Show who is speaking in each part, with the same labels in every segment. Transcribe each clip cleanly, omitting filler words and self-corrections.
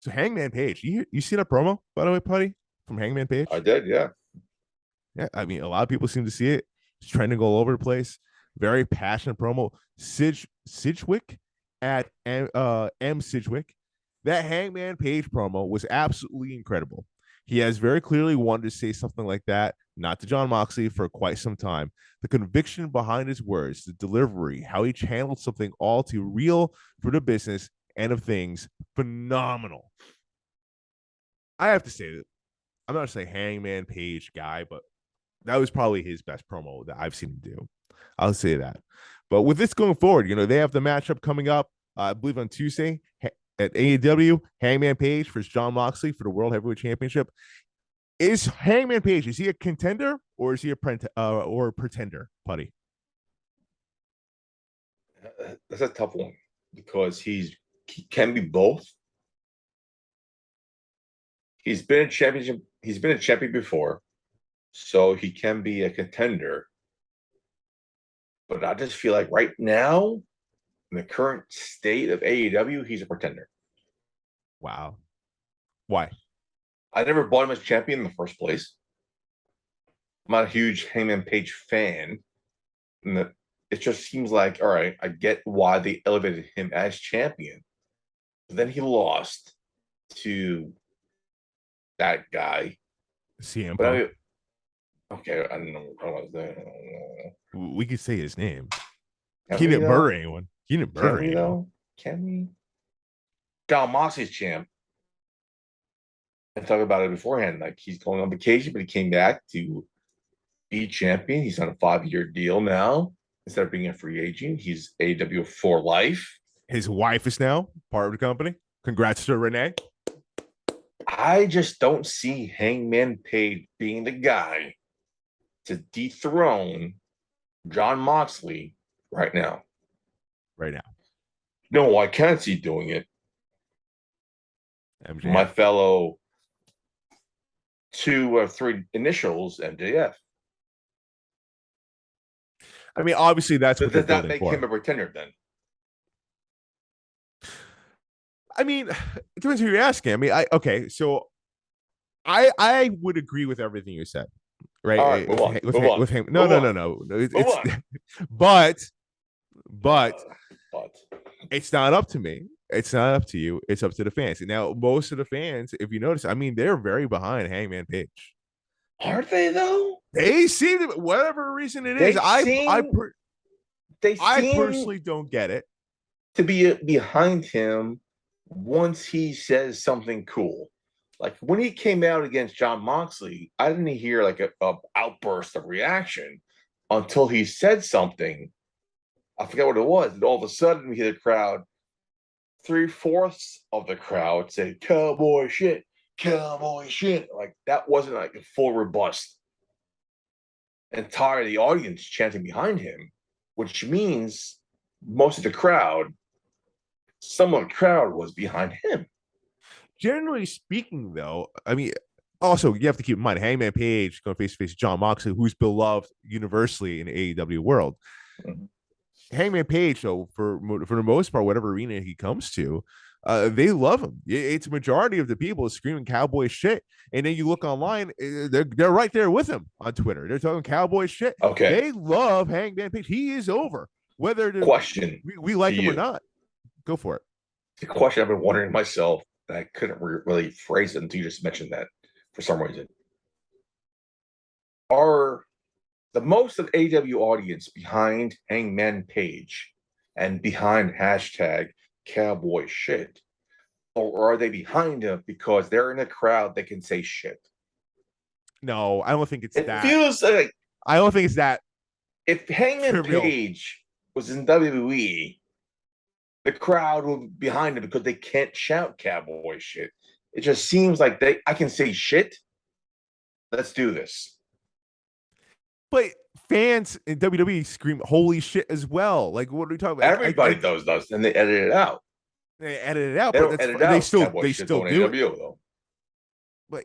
Speaker 1: So Hangman Page, you see that promo, by the way, Puddy, from Hangman
Speaker 2: I
Speaker 1: Page?
Speaker 2: did, yeah.
Speaker 1: Yeah, I mean, a lot of people seem to see it. It's trending all over the place. Very passionate promo. Sidgwick at M Sidgwick. That Hangman Page promo was absolutely incredible. He has very clearly wanted to say something like that, not to Jon Moxley, for quite some time. The conviction behind his words, the delivery, how he channeled something all too real for the business and of things, phenomenal. I have to say that I'm not say Hangman Page guy, but that was probably his best promo that I've seen him do. I'll say that. But with this going forward, they have the matchup coming up, I believe on Tuesday at AEW. Hangman Page versus Jon Moxley for the World Heavyweight Championship. Is Hangman Page, is he a contender or is he a pretender, Putty?
Speaker 2: That's a tough one because he can be both. He's been a championship. He's been a champion before, so he can be a contender. But I just feel like right now, in the current state of AEW, he's a pretender.
Speaker 1: Wow. Why?
Speaker 2: I never bought him as champion in the first place. I'm not a huge Hangman Page fan. And it just seems like, all right, I get why they elevated him as champion. But then he lost to that guy.
Speaker 1: CM
Speaker 2: But
Speaker 1: Punk.
Speaker 2: Okay, I don't know.
Speaker 1: We could say his name.
Speaker 2: Can
Speaker 1: he didn't murder
Speaker 2: though?
Speaker 1: anyone. He didn't murder
Speaker 2: Can we
Speaker 1: anyone.
Speaker 2: though? Can we? Jon Moxley's champ. I talked about it beforehand. Like he's going on vacation, but he came back to be champion. He's on a 5-year deal now. Instead of being a free agent, he's AEW for life.
Speaker 1: His wife is now part of the company. Congrats to Renee.
Speaker 2: I just don't see Hangman Page being the guy to dethrone Jon Moxley right now.
Speaker 1: Right now.
Speaker 2: No, I can't see doing it.
Speaker 1: MJF.
Speaker 2: My fellow 2 or 3 initials, MJF.
Speaker 1: I mean, obviously that's what
Speaker 2: does
Speaker 1: they're
Speaker 2: that make
Speaker 1: for.
Speaker 2: him a pretender then?
Speaker 1: I mean, it depends who you're asking. I mean, so I would agree with everything you said, right?
Speaker 2: All right, move on.
Speaker 1: With him. No. But it's not up to me. It's not up to you. It's up to the fans. And now, most of the fans, if you notice, I mean, they're very behind Hangman Page.
Speaker 2: Are they though?
Speaker 1: They seem to, whatever reason it is. I personally don't get it.
Speaker 2: To be behind him once he says something cool. Like when he came out against Jon Moxley, I didn't hear like a outburst of reaction until he said something. I forget what it was. And all of a sudden we hear the crowd, 3/4 of the crowd say, cowboy shit. Like that wasn't like a full robust entire the audience chanting behind him, which means most of the crowd, some of the crowd was behind him.
Speaker 1: Generally speaking, though, I mean, also you have to keep in mind Hangman Page going face to face Jon Moxley, who's beloved universally in the AEW world. Mm-hmm. Hangman Page, though, for the most part, whatever arena he comes to, they love him. It's a majority of the people screaming cowboy shit, and then you look online, they're right there with him on Twitter. They're talking cowboy shit.
Speaker 2: Okay,
Speaker 1: they love Hangman Page. He is over. Whether
Speaker 2: question
Speaker 1: we like him or not, go for it.
Speaker 2: The question I've been wondering myself that I couldn't really phrase it until you just mentioned that for some reason. Are the most of AEW audience behind Hangman Page and behind hashtag cowboy shit? Or are they behind him because they're in a crowd that can say shit?
Speaker 1: No, I don't think it's that.
Speaker 2: Feels like
Speaker 1: I don't think it's that.
Speaker 2: If Hangman Page was in WWE, the crowd will be behind him because they can't shout cowboy shit. It just seems like I can say shit. Let's do this.
Speaker 1: But fans in WWE scream holy shit as well. Like, what are we talking about?
Speaker 2: Everybody does, and they edit it out.
Speaker 1: They edit it out,
Speaker 2: they
Speaker 1: but they still do it.
Speaker 2: Though.
Speaker 1: But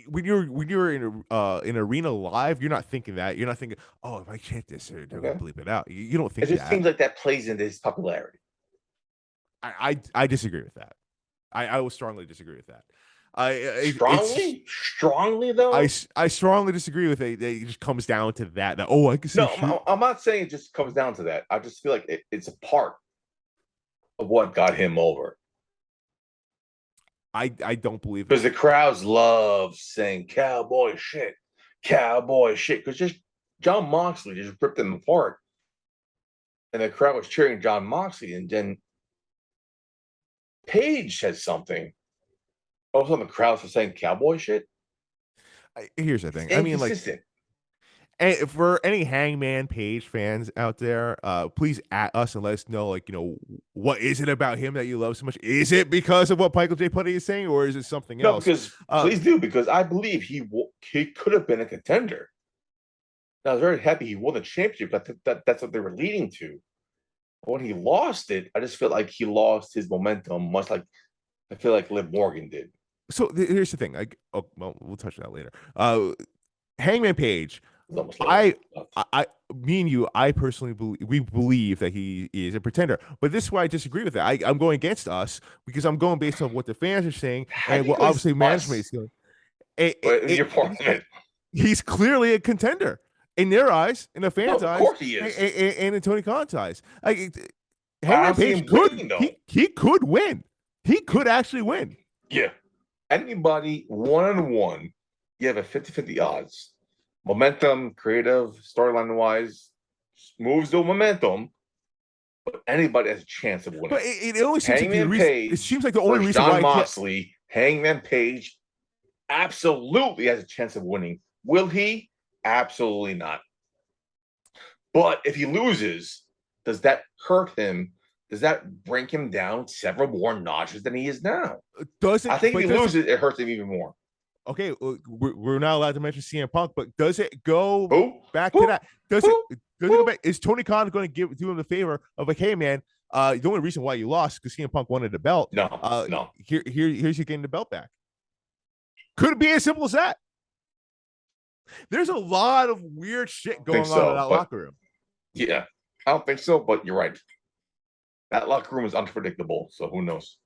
Speaker 1: when you're in an arena live, you're not thinking that. You're not thinking, oh, if I chant this, they're gonna bleep it out. You don't think
Speaker 2: it just seems like that plays into his popularity.
Speaker 1: I disagree with that. I will strongly disagree with that.
Speaker 2: Strongly though.
Speaker 1: I strongly disagree with it. It just comes down to that. I can see.
Speaker 2: No, I'm not saying it just comes down to that. I just feel like it's a part of what got him over.
Speaker 1: I don't believe
Speaker 2: because the crowds love saying cowboy shit, because just Jon Moxley just ripped them apart, and the crowd was cheering Jon Moxley, and then Page said something. All of a sudden, the crowds were saying cowboy shit.
Speaker 1: Here's the thing. I mean, like, and for any Hangman Page fans out there, please at us and let us know, like, what is it about him that you love so much? Is it because of what Michael J. Puddy is saying, or is it something else?
Speaker 2: No, because please do, because I believe he could have been a contender. And I was very happy he won the championship. That's what they were leading to. But when he lost it, I just feel like he lost his momentum, much like I feel like Liv Morgan did.
Speaker 1: So here's the thing. We'll touch on that later. Hangman Page. Me and you, I personally believe that he is a pretender, but this is why I disagree with that. I'm going against us because I'm going based on what the fans are saying and what obviously management is doing. He's clearly a contender in their eyes, in the fans' eyes, of course he is, and in Tony Khan's eyes. Hangman Page he could win. He could actually win.
Speaker 2: Yeah, anybody one-on-one, you have a 50-50 odds. Momentum, creative, storyline-wise, moves the momentum, but anybody has a chance of winning.
Speaker 1: But it only seems Hangman like Page. It seems like the only reason
Speaker 2: Jon Moxley, Hangman Page, absolutely has a chance of winning. Will he? Absolutely not. But if he loses, does that hurt him? Does that bring him down several more notches than he is now? I think if he loses, it hurts him even more.
Speaker 1: Okay, we're not allowed to mention CM Punk, but does it go back to that? Does it go back? Is Tony Khan going to do him the favor of like, hey man, the only reason why you lost because CM Punk wanted the belt.
Speaker 2: No.
Speaker 1: Here's you getting the belt back. Could it be as simple as that? There's a lot of weird shit going on in that locker room.
Speaker 2: Yeah, I don't think so, but you're right. That locker room is unpredictable, so who knows?